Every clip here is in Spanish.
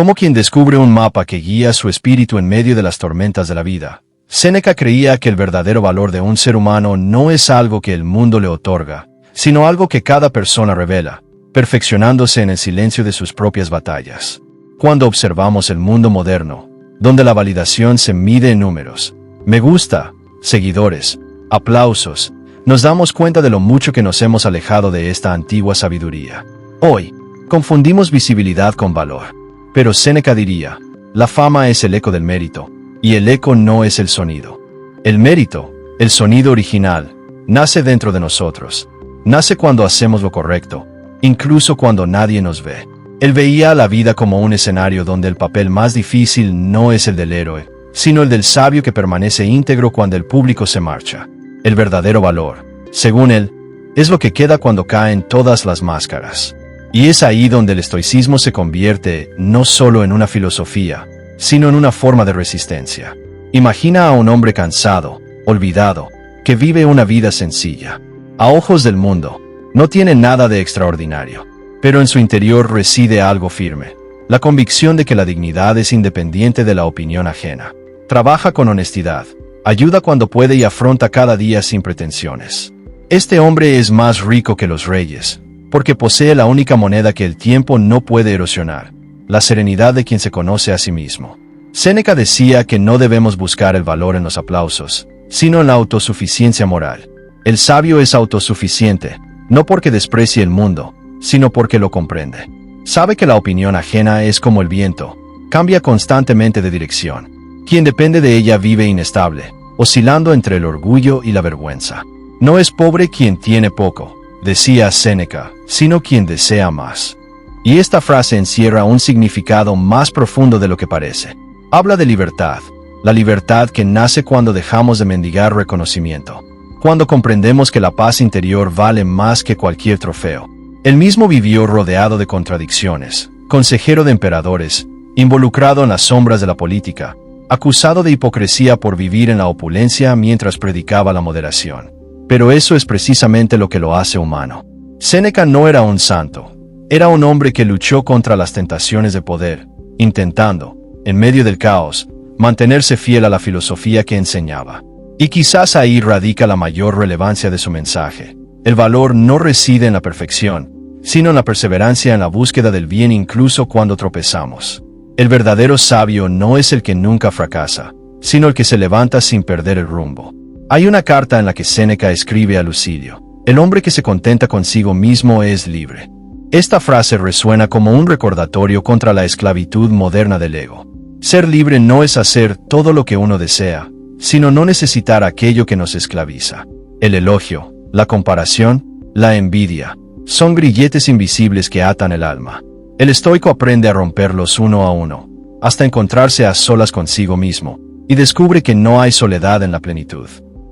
como quien descubre un mapa que guía su espíritu en medio de las tormentas de la vida. Séneca creía que el verdadero valor de un ser humano no es algo que el mundo le otorga, sino algo que cada persona revela, perfeccionándose en el silencio de sus propias batallas. Cuando observamos el mundo moderno, donde la validación se mide en números, me gusta, seguidores, aplausos, nos damos cuenta de lo mucho que nos hemos alejado de esta antigua sabiduría. Hoy, confundimos visibilidad con valor. Pero Séneca diría, la fama es el eco del mérito, y el eco no es el sonido. El mérito, el sonido original, nace dentro de nosotros. Nace cuando hacemos lo correcto, incluso cuando nadie nos ve. Él veía la vida como un escenario donde el papel más difícil no es el del héroe, sino el del sabio que permanece íntegro cuando el público se marcha. El verdadero valor, según él, es lo que queda cuando caen todas las máscaras. Y es ahí donde el estoicismo se convierte no solo en una filosofía, sino en una forma de resistencia. Imagina a un hombre cansado, olvidado, que vive una vida sencilla. A ojos del mundo, no tiene nada de extraordinario, pero en su interior reside algo firme, la convicción de que la dignidad es independiente de la opinión ajena. Trabaja con honestidad, ayuda cuando puede y afronta cada día sin pretensiones. Este hombre es más rico que los reyes, porque posee la única moneda que el tiempo no puede erosionar, la serenidad de quien se conoce a sí mismo. Séneca decía que no debemos buscar el valor en los aplausos, sino en la autosuficiencia moral. El sabio es autosuficiente, no porque desprecie el mundo, sino porque lo comprende. Sabe que la opinión ajena es como el viento, cambia constantemente de dirección. Quien depende de ella vive inestable, oscilando entre el orgullo y la vergüenza. No es pobre quien tiene poco, decía Séneca, sino quien desea más. Y esta frase encierra un significado más profundo de lo que parece. Habla de libertad, la libertad que nace cuando dejamos de mendigar reconocimiento, cuando comprendemos que la paz interior vale más que cualquier trofeo. Él mismo vivió rodeado de contradicciones, consejero de emperadores, involucrado en las sombras de la política, acusado de hipocresía por vivir en la opulencia mientras predicaba la moderación. Pero eso es precisamente lo que lo hace humano. Séneca no era un santo, era un hombre que luchó contra las tentaciones de poder, intentando, en medio del caos, mantenerse fiel a la filosofía que enseñaba. Y quizás ahí radica la mayor relevancia de su mensaje. El valor no reside en la perfección, sino en la perseverancia en la búsqueda del bien incluso cuando tropezamos. El verdadero sabio no es el que nunca fracasa, sino el que se levanta sin perder el rumbo. Hay una carta en la que Séneca escribe a Lucilio: el hombre que se contenta consigo mismo es libre. Esta frase resuena como un recordatorio contra la esclavitud moderna del ego. Ser libre no es hacer todo lo que uno desea, sino no necesitar aquello que nos esclaviza. El elogio, la comparación, la envidia, son grilletes invisibles que atan el alma. El estoico aprende a romperlos uno a uno, hasta encontrarse a solas consigo mismo, y descubre que no hay soledad en la plenitud.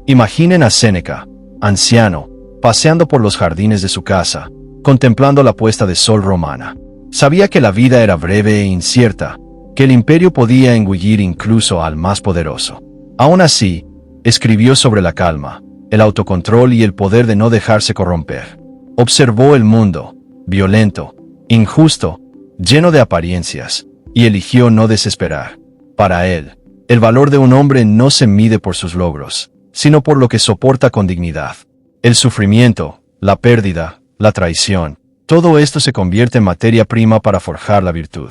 Imaginen a Séneca, anciano, paseando por los jardines de su casa, contemplando la puesta de sol romana. Sabía que la vida era breve e incierta, que el imperio podía engullir incluso al más poderoso. Aún así, escribió sobre la calma, el autocontrol y el poder de no dejarse corromper. Observó el mundo, violento, injusto, lleno de apariencias, y eligió no desesperar. Para él, el valor de un hombre no se mide por sus logros, sino por lo que soporta con dignidad. El sufrimiento, la pérdida, la traición, todo esto se convierte en materia prima para forjar la virtud.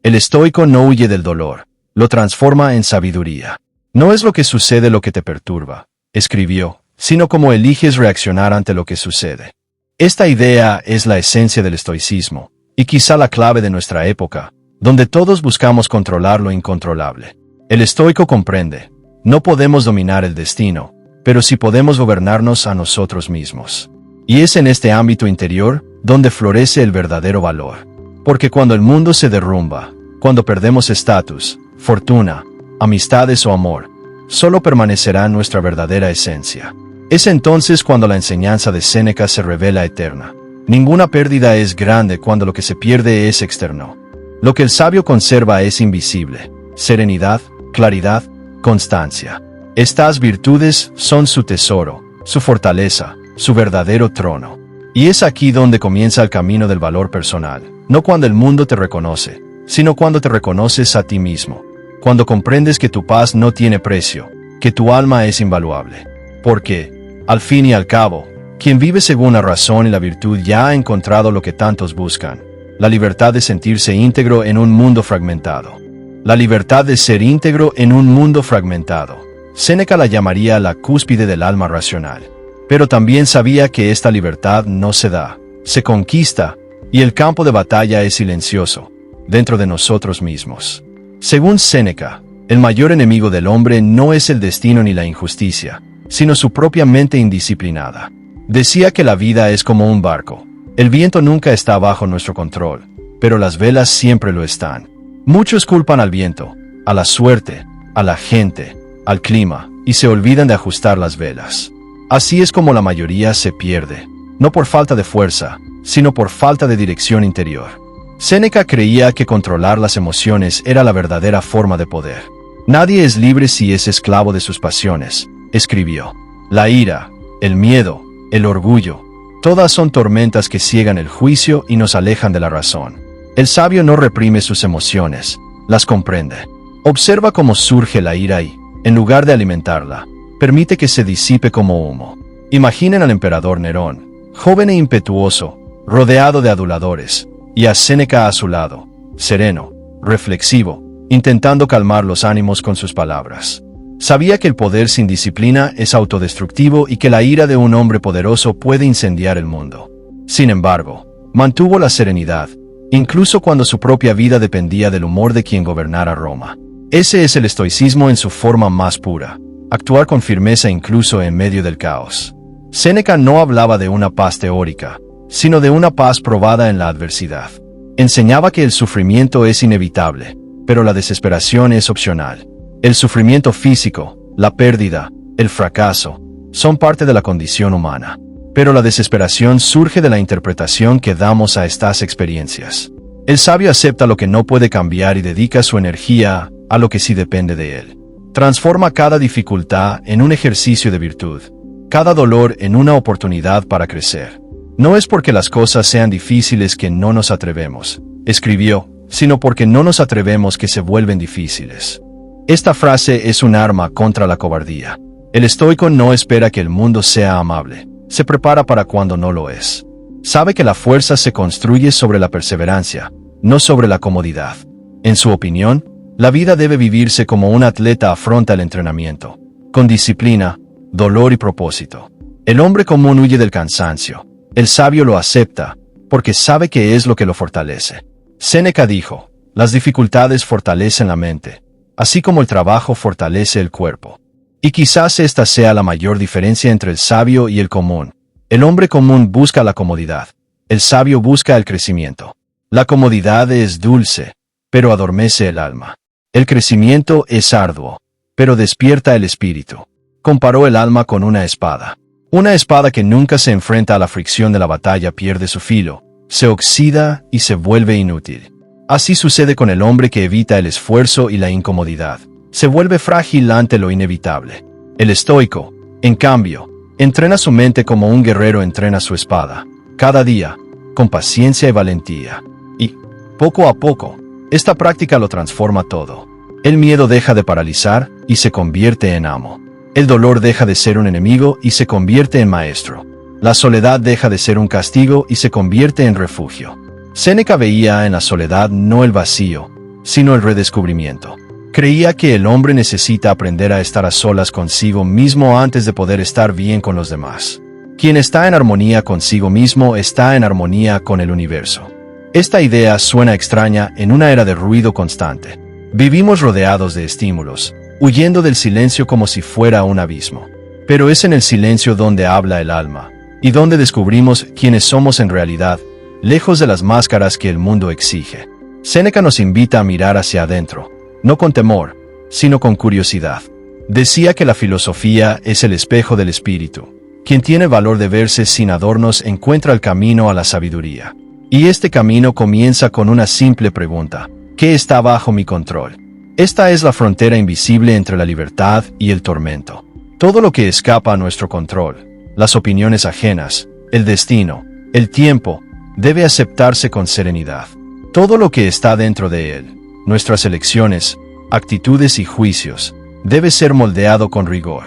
El estoico no huye del dolor, lo transforma en sabiduría. No es lo que sucede lo que te perturba, escribió, sino cómo eliges reaccionar ante lo que sucede. Esta idea es la esencia del estoicismo, y quizá la clave de nuestra época, donde todos buscamos controlar lo incontrolable. El estoico comprende: no podemos dominar el destino, pero sí podemos gobernarnos a nosotros mismos. Y es en este ámbito interior donde florece el verdadero valor. Porque cuando el mundo se derrumba, cuando perdemos estatus, fortuna, amistades o amor, solo permanecerá nuestra verdadera esencia. Es entonces cuando la enseñanza de Séneca se revela eterna. Ninguna pérdida es grande cuando lo que se pierde es externo. Lo que el sabio conserva es invisible: serenidad, claridad, constancia. Estas virtudes son su tesoro, su fortaleza, su verdadero trono. Y es aquí donde comienza el camino del valor personal, no cuando el mundo te reconoce, sino cuando te reconoces a ti mismo, cuando comprendes que tu paz no tiene precio, que tu alma es invaluable. Porque, al fin y al cabo, quien vive según la razón y la virtud ya ha encontrado lo que tantos buscan, la libertad de sentirse íntegro en un mundo fragmentado. La libertad de ser íntegro en un mundo fragmentado. Séneca la llamaría la cúspide del alma racional. Pero también sabía que esta libertad no se da, se conquista, y el campo de batalla es silencioso, dentro de nosotros mismos. Según Séneca, el mayor enemigo del hombre no es el destino ni la injusticia, sino su propia mente indisciplinada. Decía que la vida es como un barco. El viento nunca está bajo nuestro control, pero las velas siempre lo están. Muchos culpan al viento, a la suerte, a la gente, al clima, y se olvidan de ajustar las velas. Así es como la mayoría se pierde, no por falta de fuerza, sino por falta de dirección interior. Séneca creía que controlar las emociones era la verdadera forma de poder. Nadie es libre si es esclavo de sus pasiones, escribió. La ira, el miedo, el orgullo, todas son tormentas que ciegan el juicio y nos alejan de la razón. El sabio no reprime sus emociones, las comprende. Observa cómo surge la ira y, en lugar de alimentarla, permite que se disipe como humo. Imaginen al emperador Nerón, joven e impetuoso, rodeado de aduladores, y a Séneca a su lado, sereno, reflexivo, intentando calmar los ánimos con sus palabras. Sabía que el poder sin disciplina es autodestructivo y que la ira de un hombre poderoso puede incendiar el mundo. Sin embargo, mantuvo la serenidad, incluso cuando su propia vida dependía del humor de quien gobernara Roma. Ese es el estoicismo en su forma más pura. Actuar con firmeza incluso en medio del caos. Séneca no hablaba de una paz teórica, sino de una paz probada en la adversidad. Enseñaba que el sufrimiento es inevitable, pero la desesperación es opcional. El sufrimiento físico, la pérdida, el fracaso, son parte de la condición humana, pero la desesperación surge de la interpretación que damos a estas experiencias. El sabio acepta lo que no puede cambiar y dedica su energía a lo que sí depende de él. Transforma cada dificultad en un ejercicio de virtud, cada dolor en una oportunidad para crecer. No es porque las cosas sean difíciles que no nos atrevemos, escribió, sino porque no nos atrevemos que se vuelven difíciles. Esta frase es un arma contra la cobardía. El estoico no espera que el mundo sea amable, se prepara para cuando no lo es. Sabe que la fuerza se construye sobre la perseverancia, no sobre la comodidad. En su opinión, la vida debe vivirse como un atleta afronta el entrenamiento, con disciplina, dolor y propósito. El hombre común huye del cansancio. El sabio lo acepta, porque sabe que es lo que lo fortalece. Séneca dijo, las dificultades fortalecen la mente, así como el trabajo fortalece el cuerpo. Y quizás esta sea la mayor diferencia entre el sabio y el común. El hombre común busca la comodidad, el sabio busca el crecimiento. La comodidad es dulce, pero adormece el alma. El crecimiento es arduo, pero despierta el espíritu. Comparó el alma con una espada. Una espada que nunca se enfrenta a la fricción de la batalla pierde su filo, se oxida y se vuelve inútil. Así sucede con el hombre que evita el esfuerzo y la incomodidad. Se vuelve frágil ante lo inevitable. El estoico, en cambio, entrena su mente como un guerrero entrena su espada, cada día, con paciencia y valentía. Y, poco a poco, esta práctica lo transforma todo. El miedo deja de paralizar y se convierte en amo. El dolor deja de ser un enemigo y se convierte en maestro. La soledad deja de ser un castigo y se convierte en refugio. Séneca veía en la soledad no el vacío, sino el redescubrimiento. Creía que el hombre necesita aprender a estar a solas consigo mismo antes de poder estar bien con los demás. Quien está en armonía consigo mismo está en armonía con el universo. Esta idea suena extraña en una era de ruido constante. Vivimos rodeados de estímulos, huyendo del silencio como si fuera un abismo. Pero es en el silencio donde habla el alma, y donde descubrimos quiénes somos en realidad, lejos de las máscaras que el mundo exige. Séneca nos invita a mirar hacia adentro, no con temor, sino con curiosidad. Decía que la filosofía es el espejo del espíritu. Quien tiene valor de verse sin adornos encuentra el camino a la sabiduría. Y este camino comienza con una simple pregunta: ¿qué está bajo mi control? Esta es la frontera invisible entre la libertad y el tormento. Todo lo que escapa a nuestro control, las opiniones ajenas, el destino, el tiempo, debe aceptarse con serenidad. Todo lo que está dentro de él, nuestras elecciones, actitudes y juicios, debe ser moldeado con rigor.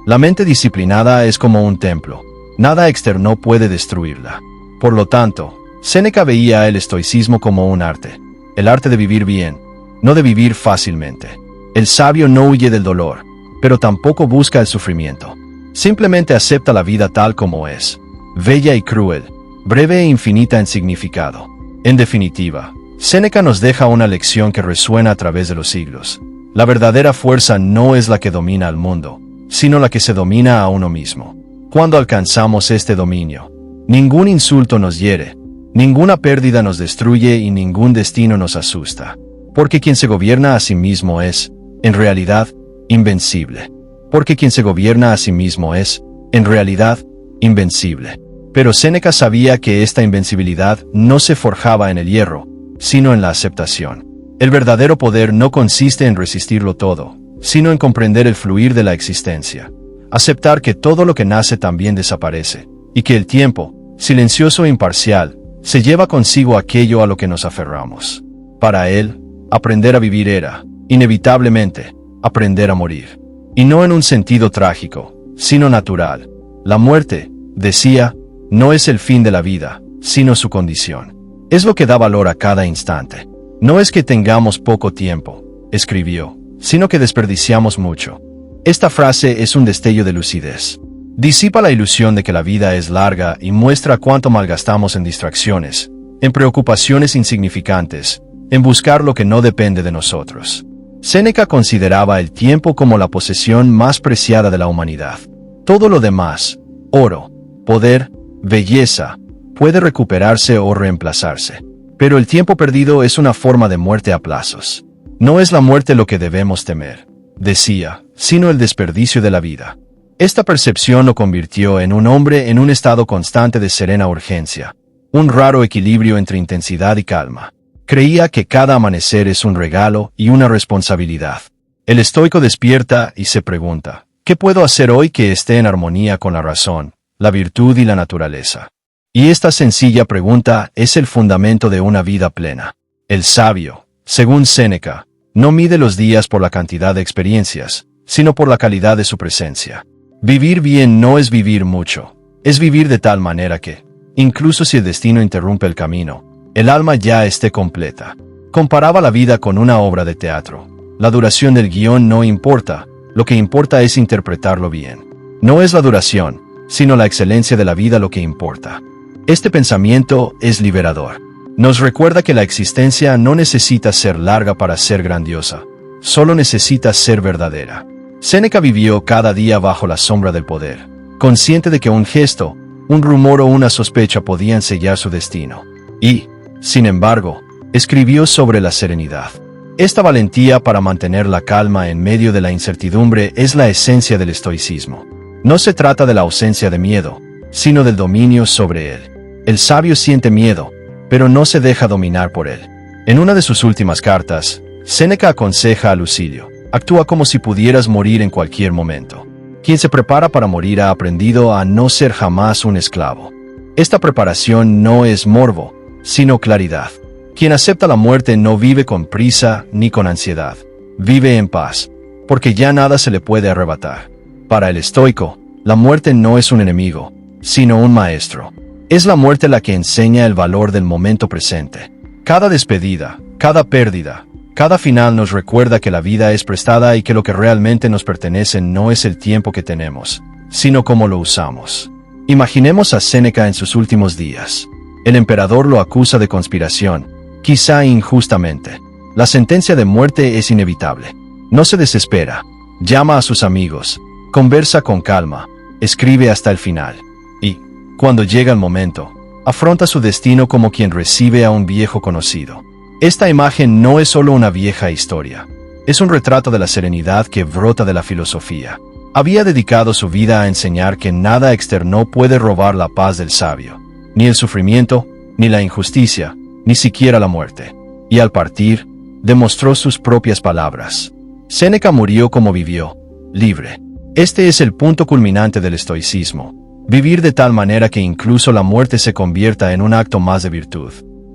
La mente disciplinada es como un templo. Nada externo puede destruirla. Por lo tanto, Séneca veía el estoicismo como un arte. El arte de vivir bien, no de vivir fácilmente. El sabio no huye del dolor, pero tampoco busca el sufrimiento. Simplemente acepta la vida tal como es. Bella y cruel, breve e infinita en significado. En definitiva, Séneca nos deja una lección que resuena a través de los siglos. La verdadera fuerza no es la que domina al mundo, sino la que se domina a uno mismo. Cuando alcanzamos este dominio, ningún insulto nos hiere, ninguna pérdida nos destruye y ningún destino nos asusta. Porque quien se gobierna a sí mismo es, en realidad, invencible. Porque quien se gobierna a sí mismo es, en realidad, invencible. Pero Séneca sabía que esta invencibilidad no se forjaba en el hierro, sino en la aceptación. El verdadero poder no consiste en resistirlo todo, sino en comprender el fluir de la existencia. Aceptar que todo lo que nace también desaparece, y que el tiempo, silencioso e imparcial, se lleva consigo aquello a lo que nos aferramos. Para él, aprender a vivir era, inevitablemente, aprender a morir. Y no en un sentido trágico, sino natural. La muerte, decía, no es el fin de la vida, sino su condición. Es lo que da valor a cada instante. No es que tengamos poco tiempo, escribió, sino que desperdiciamos mucho. Esta frase es un destello de lucidez. Disipa la ilusión de que la vida es larga y muestra cuánto malgastamos en distracciones, en preocupaciones insignificantes, en buscar lo que no depende de nosotros. Séneca consideraba el tiempo como la posesión más preciada de la humanidad. Todo lo demás, oro, poder, belleza, puede recuperarse o reemplazarse. Pero el tiempo perdido es una forma de muerte a plazos. No es la muerte lo que debemos temer, decía, sino el desperdicio de la vida. Esta percepción lo convirtió en un hombre en un estado constante de serena urgencia, un raro equilibrio entre intensidad y calma. Creía que cada amanecer es un regalo y una responsabilidad. El estoico despierta y se pregunta, ¿qué puedo hacer hoy que esté en armonía con la razón, la virtud y la naturaleza? Y esta sencilla pregunta es el fundamento de una vida plena. El sabio, según Séneca, no mide los días por la cantidad de experiencias, sino por la calidad de su presencia. Vivir bien no es vivir mucho, es vivir de tal manera que, incluso si el destino interrumpe el camino, el alma ya esté completa. Comparaba la vida con una obra de teatro. La duración del guión no importa, lo que importa es interpretarlo bien. No es la duración, sino la excelencia de la vida lo que importa. Este pensamiento es liberador. Nos recuerda que la existencia no necesita ser larga para ser grandiosa, solo necesita ser verdadera. Séneca vivió cada día bajo la sombra del poder, consciente de que un gesto, un rumor o una sospecha podían sellar su destino. Y, sin embargo, escribió sobre la serenidad. Esta valentía para mantener la calma en medio de la incertidumbre es la esencia del estoicismo. No se trata de la ausencia de miedo, sino del dominio sobre él. El sabio siente miedo, pero no se deja dominar por él. En una de sus últimas cartas, Séneca aconseja a Lucilio, actúa como si pudieras morir en cualquier momento. Quien se prepara para morir ha aprendido a no ser jamás un esclavo. Esta preparación no es morbo, sino claridad. Quien acepta la muerte no vive con prisa ni con ansiedad. Vive en paz, porque ya nada se le puede arrebatar. Para el estoico, la muerte no es un enemigo, sino un maestro. Es la muerte la que enseña el valor del momento presente. Cada despedida, cada pérdida, cada final nos recuerda que la vida es prestada y que lo que realmente nos pertenece no es el tiempo que tenemos, sino cómo lo usamos. Imaginemos a Séneca en sus últimos días. El emperador lo acusa de conspiración, quizá injustamente. La sentencia de muerte es inevitable. No se desespera. Llama a sus amigos, conversa con calma, escribe hasta el final. Y, cuando llega el momento, afronta su destino como quien recibe a un viejo conocido. Esta imagen no es solo una vieja historia. Es un retrato de la serenidad que brota de la filosofía. Había dedicado su vida a enseñar que nada externo puede robar la paz del sabio. Ni el sufrimiento, ni la injusticia, ni siquiera la muerte. Y al partir, demostró sus propias palabras. Séneca murió como vivió, libre. Este es el punto culminante del estoicismo. Vivir de tal manera que incluso la muerte se convierta en un acto más de virtud.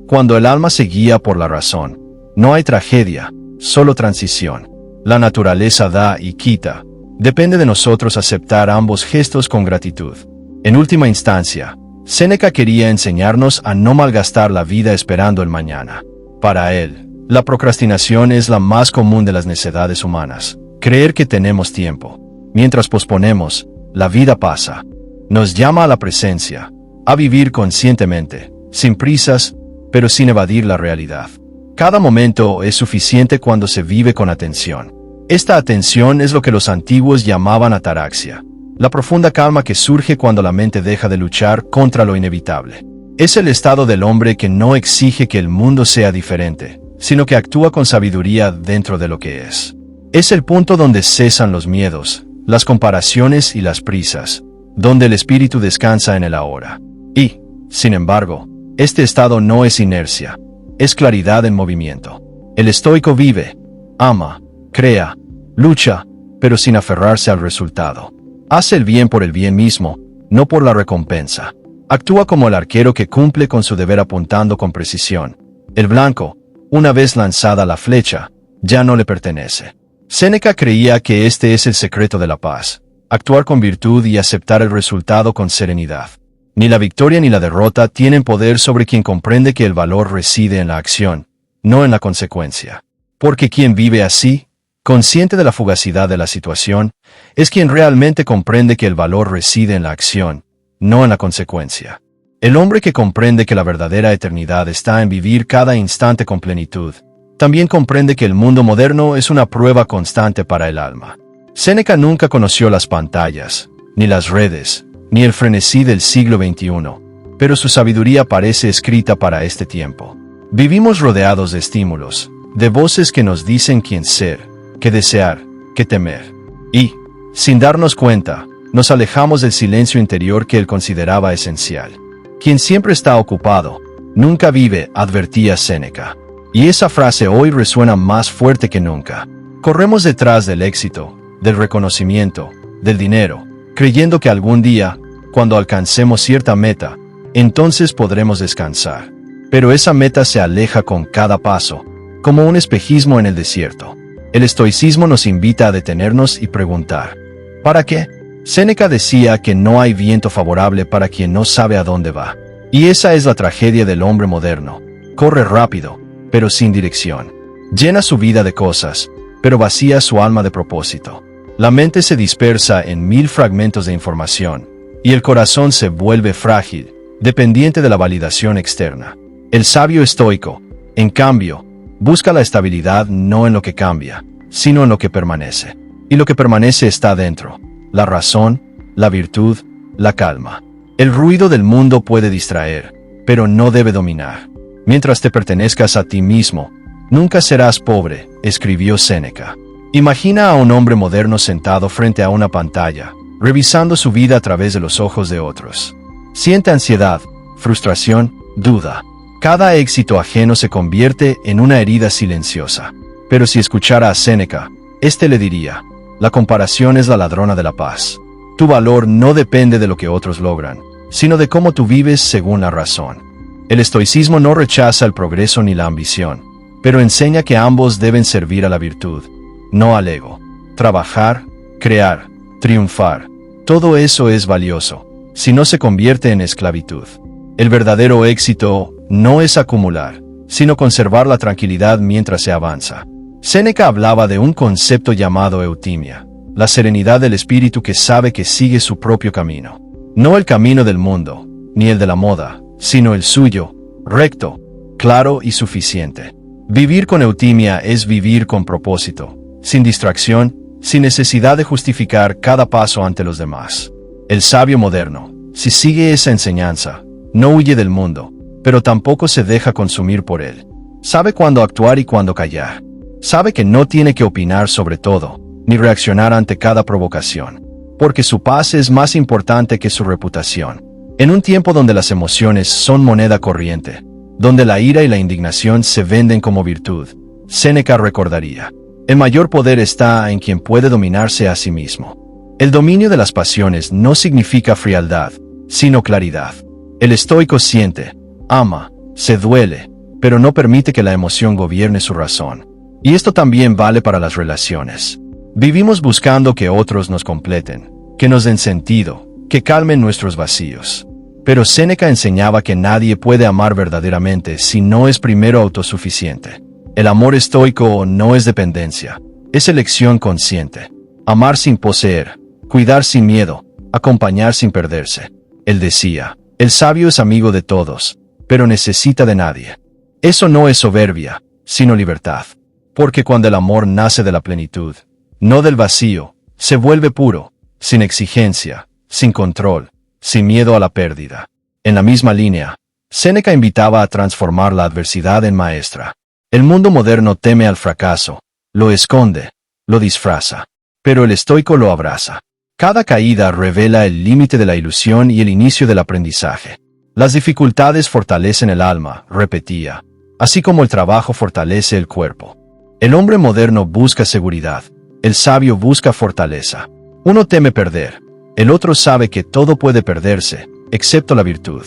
Cuando el alma se guía por la razón, no hay tragedia, solo transición. La naturaleza da y quita. Depende de nosotros aceptar ambos gestos con gratitud. En última instancia, Séneca quería enseñarnos a no malgastar la vida esperando el mañana. Para él, la procrastinación es la más común de las necedades humanas. Creer que tenemos tiempo. Mientras posponemos, la vida pasa. Nos llama a la presencia, a vivir conscientemente, sin prisas, pero sin evadir la realidad. Cada momento es suficiente cuando se vive con atención. Esta atención es lo que los antiguos llamaban ataraxia, la profunda calma que surge cuando la mente deja de luchar contra lo inevitable. Es el estado del hombre que no exige que el mundo sea diferente, sino que actúa con sabiduría dentro de lo que es. Es el punto donde cesan los miedos, las comparaciones y las prisas, donde el espíritu descansa en el ahora. Y, sin embargo, este estado no es inercia, es claridad en movimiento. El estoico vive, ama, crea, lucha, pero sin aferrarse al resultado. Hace el bien por el bien mismo, no por la recompensa. Actúa como el arquero que cumple con su deber apuntando con precisión. El blanco, una vez lanzada la flecha, ya no le pertenece. Séneca creía que este es el secreto de la paz, actuar con virtud y aceptar el resultado con serenidad. Ni la victoria ni la derrota tienen poder sobre quien comprende que el valor reside en la acción, no en la consecuencia. Porque quien vive así, consciente de la fugacidad de la situación, es quien realmente comprende que el valor reside en la acción, no en la consecuencia. El hombre que comprende que la verdadera eternidad está en vivir cada instante con plenitud, también comprende que el mundo moderno es una prueba constante para el alma. Séneca nunca conoció las pantallas, ni las redes, ni el frenesí del siglo XXI, pero su sabiduría parece escrita para este tiempo. Vivimos rodeados de estímulos, de voces que nos dicen quién ser, qué desear, qué temer. Y, sin darnos cuenta, nos alejamos del silencio interior que él consideraba esencial. Quien siempre está ocupado, nunca vive, advertía Séneca. Y esa frase hoy resuena más fuerte que nunca. Corremos detrás del éxito, del reconocimiento, del dinero, creyendo que algún día, cuando alcancemos cierta meta, entonces podremos descansar. Pero esa meta se aleja con cada paso, como un espejismo en el desierto. El estoicismo nos invita a detenernos y preguntar, ¿para qué? Séneca decía que no hay viento favorable para quien no sabe a dónde va. Y esa es la tragedia del hombre moderno. Corre rápido, pero sin dirección. Llena su vida de cosas, pero vacía su alma de propósito. La mente se dispersa en 1000 fragmentos de información, y el corazón se vuelve frágil, dependiente de la validación externa. El sabio estoico, en cambio, busca la estabilidad no en lo que cambia, sino en lo que permanece. Y lo que permanece está dentro: la razón, la virtud, la calma. El ruido del mundo puede distraer, pero no debe dominar. Mientras te pertenezcas a ti mismo, nunca serás pobre, escribió Séneca. Imagina a un hombre moderno sentado frente a una pantalla, revisando su vida a través de los ojos de otros. Siente ansiedad, frustración, duda. Cada éxito ajeno se convierte en una herida silenciosa. Pero si escuchara a Séneca, éste le diría: la comparación es la ladrona de la paz. Tu valor no depende de lo que otros logran, sino de cómo tú vives según la razón. El estoicismo no rechaza el progreso ni la ambición, pero enseña que ambos deben servir a la virtud, no al ego. Trabajar, crear, triunfar, todo eso es valioso, si no se convierte en esclavitud. El verdadero éxito no es acumular, sino conservar la tranquilidad mientras se avanza. Séneca hablaba de un concepto llamado eutimia, la serenidad del espíritu que sabe que sigue su propio camino. No el camino del mundo, ni el de la moda, sino el suyo, recto, claro y suficiente. Vivir con eutimia es vivir con propósito, sin distracción, sin necesidad de justificar cada paso ante los demás. El sabio moderno, si sigue esa enseñanza, no huye del mundo, pero tampoco se deja consumir por él. Sabe cuándo actuar y cuándo callar. Sabe que no tiene que opinar sobre todo, ni reaccionar ante cada provocación, porque su paz es más importante que su reputación. En un tiempo donde las emociones son moneda corriente, donde la ira y la indignación se venden como virtud, Séneca recordaría: el mayor poder está en quien puede dominarse a sí mismo. El dominio de las pasiones no significa frialdad, sino claridad. El estoico siente, ama, se duele, pero no permite que la emoción gobierne su razón. Y esto también vale para las relaciones. Vivimos buscando que otros nos completen, que nos den sentido, que calmen nuestros vacíos. Pero Séneca enseñaba que nadie puede amar verdaderamente si no es primero autosuficiente. El amor estoico no es dependencia, es elección consciente. Amar sin poseer, cuidar sin miedo, acompañar sin perderse. Él decía, el sabio es amigo de todos, pero necesita de nadie. Eso no es soberbia, sino libertad. Porque cuando el amor nace de la plenitud, no del vacío, se vuelve puro, sin exigencia, sin control, sin miedo a la pérdida. En la misma línea, Séneca invitaba a transformar la adversidad en maestra. El mundo moderno teme al fracaso, lo esconde, lo disfraza, pero el estoico lo abraza. Cada caída revela el límite de la ilusión y el inicio del aprendizaje. Las dificultades fortalecen el alma, repetía, así como el trabajo fortalece el cuerpo. El hombre moderno busca seguridad, el sabio busca fortaleza. Uno teme perder, el otro sabe que todo puede perderse, excepto la virtud.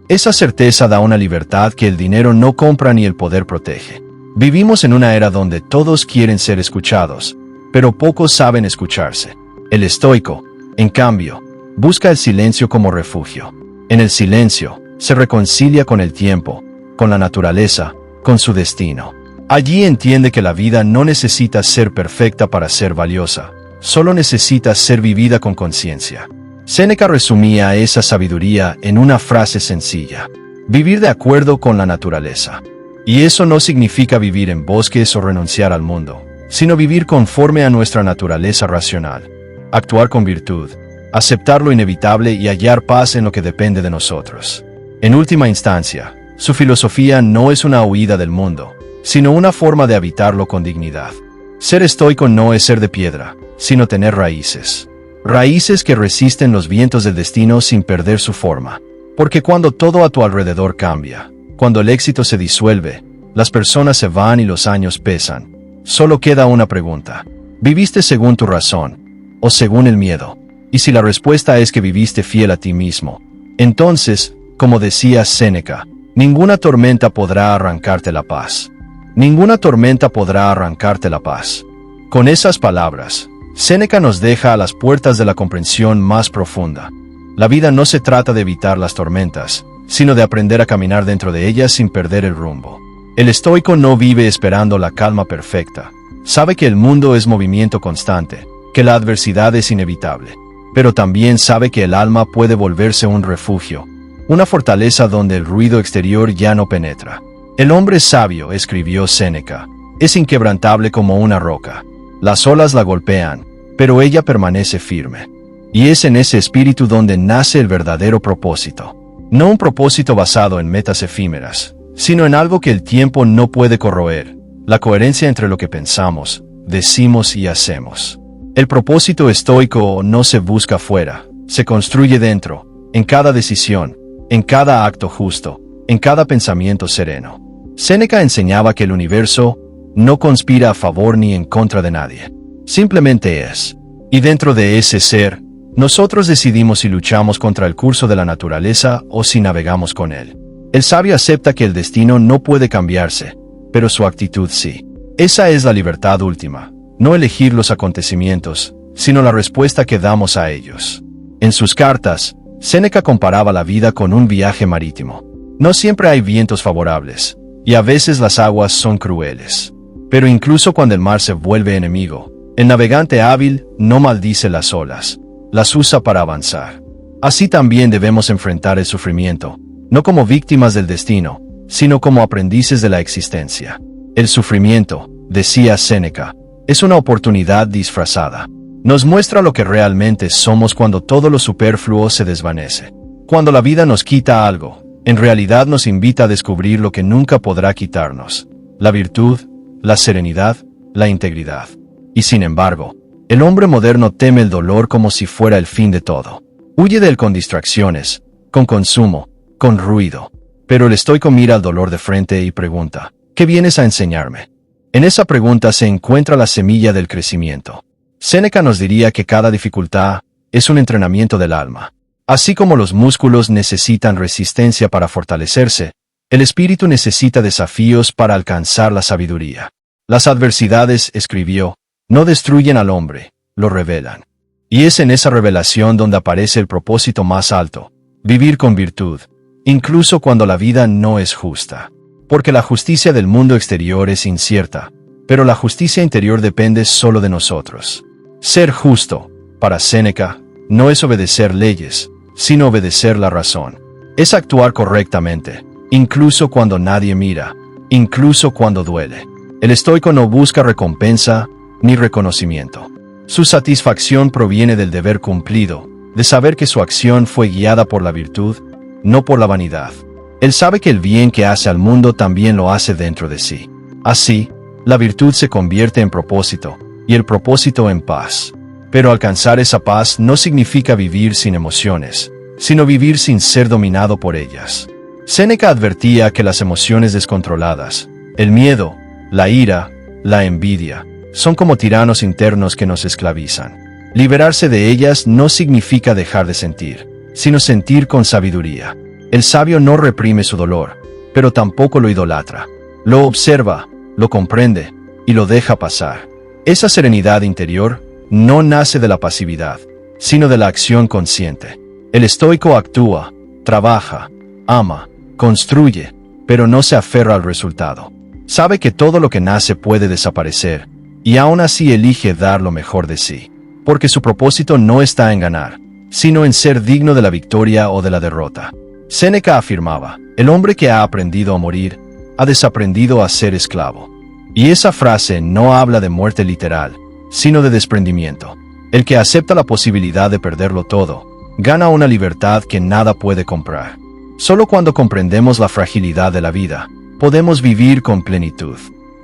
Esa certeza da una libertad que el dinero no compra ni el poder protege. Vivimos en una era donde todos quieren ser escuchados, pero pocos saben escucharse. El estoico, en cambio, busca el silencio como refugio. En el silencio, se reconcilia con el tiempo, con la naturaleza, con su destino. Allí entiende que la vida no necesita ser perfecta para ser valiosa, solo necesita ser vivida con conciencia. Séneca resumía esa sabiduría en una frase sencilla: vivir de acuerdo con la naturaleza. Y eso no significa vivir en bosques o renunciar al mundo, sino vivir conforme a nuestra naturaleza racional, actuar con virtud, aceptar lo inevitable y hallar paz en lo que depende de nosotros. En última instancia, su filosofía no es una huida del mundo, sino una forma de habitarlo con dignidad. Ser estoico no es ser de piedra, sino tener raíces. Raíces que resisten los vientos del destino sin perder su forma. Porque cuando todo a tu alrededor cambia, cuando el éxito se disuelve, las personas se van y los años pesan, solo queda una pregunta: ¿viviste según tu razón o según el miedo? Y si la respuesta es que viviste fiel a ti mismo, entonces, como decía Séneca, ninguna tormenta podrá arrancarte la paz. Ninguna tormenta podrá arrancarte la paz. Con esas palabras, Séneca nos deja a las puertas de la comprensión más profunda. La vida no se trata de evitar las tormentas, sino de aprender a caminar dentro de ellas sin perder el rumbo. El estoico no vive esperando la calma perfecta. Sabe que el mundo es movimiento constante, que la adversidad es inevitable. Pero también sabe que el alma puede volverse un refugio, una fortaleza donde el ruido exterior ya no penetra. El hombre sabio, escribió Séneca, es inquebrantable como una roca. Las olas la golpean, pero ella permanece firme. Y es en ese espíritu donde nace el verdadero propósito. No un propósito basado en metas efímeras, sino en algo que el tiempo no puede corroer: la coherencia entre lo que pensamos, decimos y hacemos. El propósito estoico no se busca fuera, se construye dentro, en cada decisión, en cada acto justo, en cada pensamiento sereno. Séneca enseñaba que el universo no conspira a favor ni en contra de nadie. Simplemente es. Y dentro de ese ser, nosotros decidimos si luchamos contra el curso de la naturaleza o si navegamos con él. El sabio acepta que el destino no puede cambiarse, pero su actitud sí. Esa es la libertad última. No elegir los acontecimientos, sino la respuesta que damos a ellos. En sus cartas, Séneca comparaba la vida con un viaje marítimo. No siempre hay vientos favorables, y a veces las aguas son crueles. Pero incluso cuando el mar se vuelve enemigo, el navegante hábil no maldice las olas, las usa para avanzar. Así también debemos enfrentar el sufrimiento, no como víctimas del destino, sino como aprendices de la existencia. El sufrimiento, decía Séneca, es una oportunidad disfrazada. Nos muestra lo que realmente somos cuando todo lo superfluo se desvanece. Cuando la vida nos quita algo, en realidad nos invita a descubrir lo que nunca podrá quitarnos: la virtud, la serenidad, la integridad. Y sin embargo, el hombre moderno teme el dolor como si fuera el fin de todo. Huye de él con distracciones, con consumo, con ruido. Pero el estoico mira al dolor de frente y pregunta: ¿qué vienes a enseñarme? En esa pregunta se encuentra la semilla del crecimiento. Séneca nos diría que cada dificultad es un entrenamiento del alma. Así como los músculos necesitan resistencia para fortalecerse, El espíritu necesita desafíos para alcanzar la sabiduría. Las adversidades, escribió, no destruyen al hombre, lo revelan. Y es en esa revelación donde aparece el propósito más alto, vivir con virtud, incluso cuando la vida no es justa. Porque la justicia del mundo exterior es incierta, pero la justicia interior depende solo de nosotros. Ser justo, para Séneca, no es obedecer leyes, sino obedecer la razón. Es actuar correctamente, incluso cuando nadie mira, incluso cuando duele. El estoico no busca recompensa ni reconocimiento. Su satisfacción proviene del deber cumplido, de saber que su acción fue guiada por la virtud, no por la vanidad. Él sabe que el bien que hace al mundo también lo hace dentro de sí. Así, la virtud se convierte en propósito, y el propósito en paz. Pero alcanzar esa paz no significa vivir sin emociones, sino vivir sin ser dominado por ellas. Séneca advertía que las emociones descontroladas, el miedo, la ira, la envidia, son como tiranos internos que nos esclavizan. Liberarse de ellas no significa dejar de sentir, sino sentir con sabiduría. El sabio no reprime su dolor, pero tampoco lo idolatra. Lo observa, lo comprende y lo deja pasar. Esa serenidad interior no nace de la pasividad, sino de la acción consciente. El estoico actúa, trabaja, ama, construye, pero no se aferra al resultado. Sabe que todo lo que nace puede desaparecer, y aún así elige dar lo mejor de sí, porque su propósito no está en ganar, sino en ser digno de la victoria o de la derrota. Séneca afirmaba, el hombre que ha aprendido a morir, ha desaprendido a ser esclavo. Y esa frase no habla de muerte literal, sino de desprendimiento. El que acepta la posibilidad de perderlo todo, gana una libertad que nada puede comprar. Solo cuando comprendemos la fragilidad de la vida, podemos vivir con plenitud.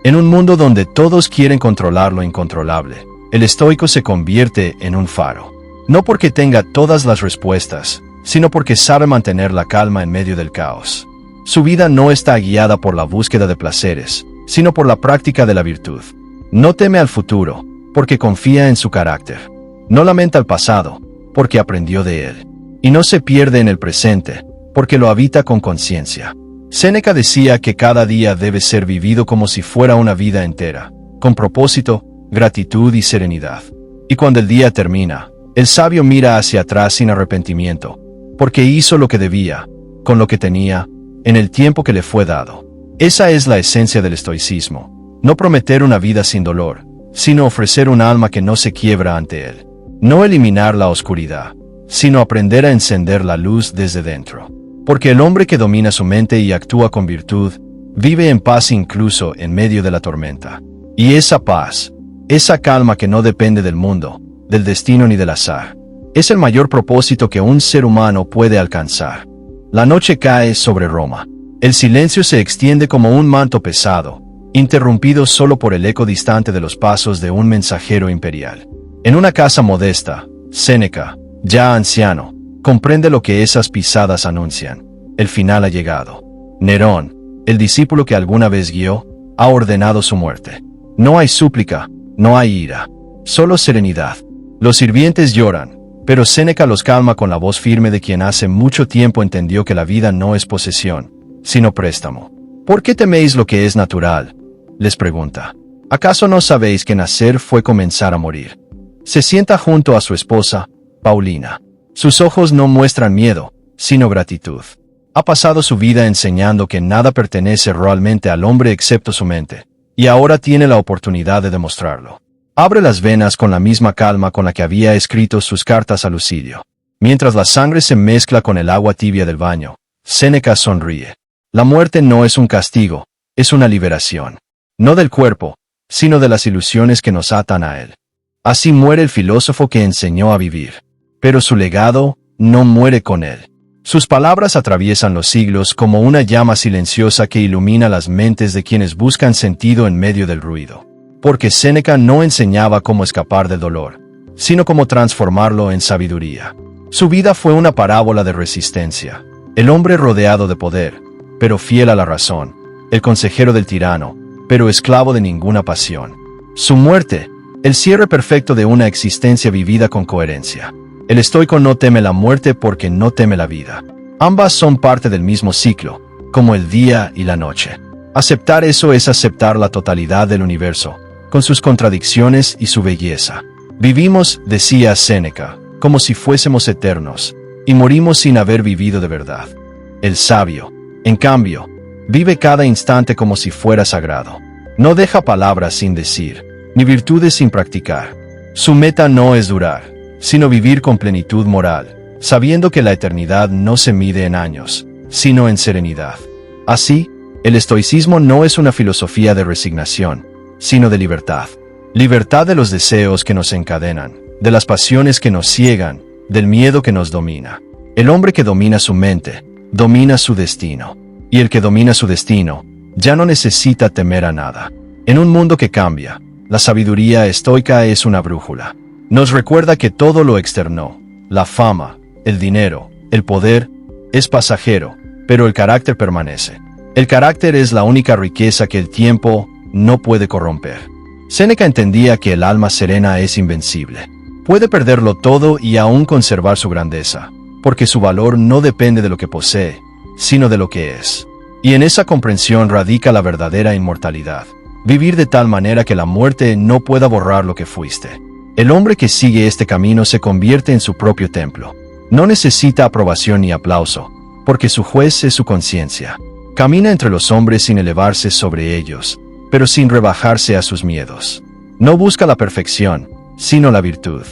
En un mundo donde todos quieren controlar lo incontrolable, el estoico se convierte en un faro. No porque tenga todas las respuestas, sino porque sabe mantener la calma en medio del caos. Su vida no está guiada por la búsqueda de placeres, sino por la práctica de la virtud. No teme al futuro, porque confía en su carácter. No lamenta el pasado, porque aprendió de él. Y no se pierde en el presente, porque lo habita con conciencia. Séneca decía que cada día debe ser vivido como si fuera una vida entera, con propósito, gratitud y serenidad. Y cuando el día termina, el sabio mira hacia atrás sin arrepentimiento, porque hizo lo que debía, con lo que tenía, en el tiempo que le fue dado. Esa es la esencia del estoicismo, no prometer una vida sin dolor, sino ofrecer un alma que no se quiebra ante él. No eliminar la oscuridad, sino aprender a encender la luz desde dentro. Porque el hombre que domina su mente y actúa con virtud, vive en paz incluso en medio de la tormenta. Y esa paz, esa calma que no depende del mundo, del destino ni del azar, es el mayor propósito que un ser humano puede alcanzar. La noche cae sobre Roma. El silencio se extiende como un manto pesado, interrumpido solo por el eco distante de los pasos de un mensajero imperial. En una casa modesta, Séneca, ya anciano, comprende lo que esas pisadas anuncian. El final ha llegado. Nerón, el discípulo que alguna vez guió, ha ordenado su muerte. No hay súplica, no hay ira, solo serenidad. Los sirvientes lloran, pero Séneca los calma con la voz firme de quien hace mucho tiempo entendió que la vida no es posesión, sino préstamo. ¿Por qué teméis lo que es natural?, les pregunta. ¿Acaso no sabéis que nacer fue comenzar a morir? Se sienta junto a su esposa, Paulina. Sus ojos no muestran miedo, sino gratitud. Ha pasado su vida enseñando que nada pertenece realmente al hombre excepto su mente, y ahora tiene la oportunidad de demostrarlo. Abre las venas con la misma calma con la que había escrito sus cartas a Lucilio. Mientras la sangre se mezcla con el agua tibia del baño, Séneca sonríe. La muerte no es un castigo, es una liberación. No del cuerpo, sino de las ilusiones que nos atan a él. Así muere el filósofo que enseñó a vivir. Pero su legado no muere con él. Sus palabras atraviesan los siglos como una llama silenciosa que ilumina las mentes de quienes buscan sentido en medio del ruido. Porque Séneca no enseñaba cómo escapar del dolor, sino cómo transformarlo en sabiduría. Su vida fue una parábola de resistencia. El hombre rodeado de poder, pero fiel a la razón. El consejero del tirano, pero esclavo de ninguna pasión. Su muerte, el cierre perfecto de una existencia vivida con coherencia. El estoico no teme la muerte porque no teme la vida. Ambas son parte del mismo ciclo, como el día y la noche. Aceptar eso es aceptar la totalidad del universo, con sus contradicciones y su belleza. Vivimos, decía Séneca, como si fuésemos eternos, y morimos sin haber vivido de verdad. El sabio, en cambio, vive cada instante como si fuera sagrado. No deja palabras sin decir, ni virtudes sin practicar. Su meta no es durar, sino vivir con plenitud moral, sabiendo que la eternidad no se mide en años, sino en serenidad. Así, el estoicismo no es una filosofía de resignación, sino de libertad. Libertad de los deseos que nos encadenan, de las pasiones que nos ciegan, del miedo que nos domina. El hombre que domina su mente, domina su destino. Y el que domina su destino, ya no necesita temer a nada. En un mundo que cambia, la sabiduría estoica es una brújula. Nos recuerda que todo lo externo, la fama, el dinero, el poder, es pasajero, pero el carácter permanece. El carácter es la única riqueza que el tiempo no puede corromper. Séneca entendía que el alma serena es invencible. Puede perderlo todo y aún conservar su grandeza, porque su valor no depende de lo que posee, sino de lo que es. Y en esa comprensión radica la verdadera inmortalidad. Vivir de tal manera que la muerte no pueda borrar lo que fuiste. El hombre que sigue este camino se convierte en su propio templo. No necesita aprobación ni aplauso, porque su juez es su conciencia. Camina entre los hombres sin elevarse sobre ellos, pero sin rebajarse a sus miedos. No busca la perfección, sino la virtud.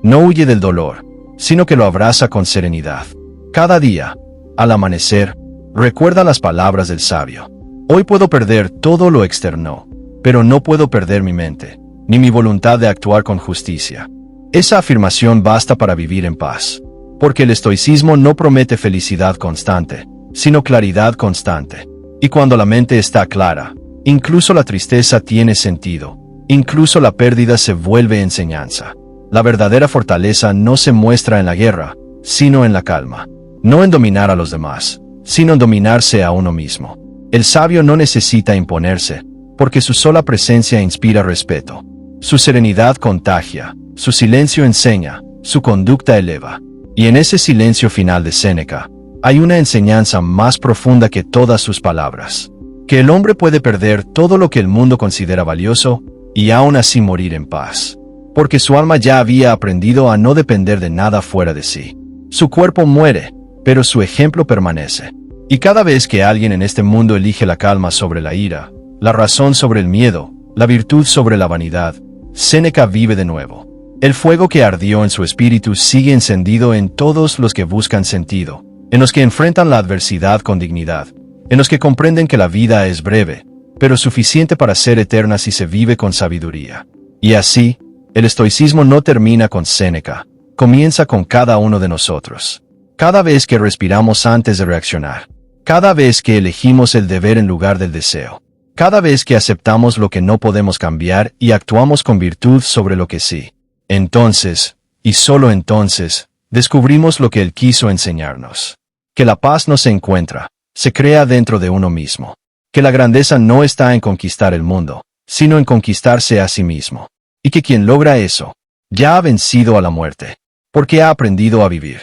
No huye del dolor, sino que lo abraza con serenidad. Cada día, al amanecer, recuerda las palabras del sabio. Hoy puedo perder todo lo externo, pero no puedo perder mi mente, ni mi voluntad de actuar con justicia. Esa afirmación basta para vivir en paz, porque el estoicismo no promete felicidad constante, sino claridad constante. Y cuando la mente está clara, incluso la tristeza tiene sentido, incluso la pérdida se vuelve enseñanza. La verdadera fortaleza no se muestra en la guerra, sino en la calma. No en dominar a los demás, sino en dominarse a uno mismo. El sabio no necesita imponerse, porque su sola presencia inspira respeto. Su serenidad contagia, su silencio enseña, su conducta eleva. Y en ese silencio final de Séneca, hay una enseñanza más profunda que todas sus palabras. Que el hombre puede perder todo lo que el mundo considera valioso, y aún así morir en paz. Porque su alma ya había aprendido a no depender de nada fuera de sí. Su cuerpo muere, pero su ejemplo permanece. Y cada vez que alguien en este mundo elige la calma sobre la ira, la razón sobre el miedo, la virtud sobre la vanidad, Séneca vive de nuevo. El fuego que ardió en su espíritu sigue encendido en todos los que buscan sentido, en los que enfrentan la adversidad con dignidad, en los que comprenden que la vida es breve, pero suficiente para ser eterna si se vive con sabiduría. Y así, el estoicismo no termina con Séneca, comienza con cada uno de nosotros. Cada vez que respiramos antes de reaccionar, cada vez que elegimos el deber en lugar del deseo, cada vez que aceptamos lo que no podemos cambiar y actuamos con virtud sobre lo que sí. Entonces, y solo entonces, descubrimos lo que él quiso enseñarnos. Que la paz no se encuentra, se crea dentro de uno mismo. Que la grandeza no está en conquistar el mundo, sino en conquistarse a sí mismo. Y que quien logra eso, ya ha vencido a la muerte, porque ha aprendido a vivir.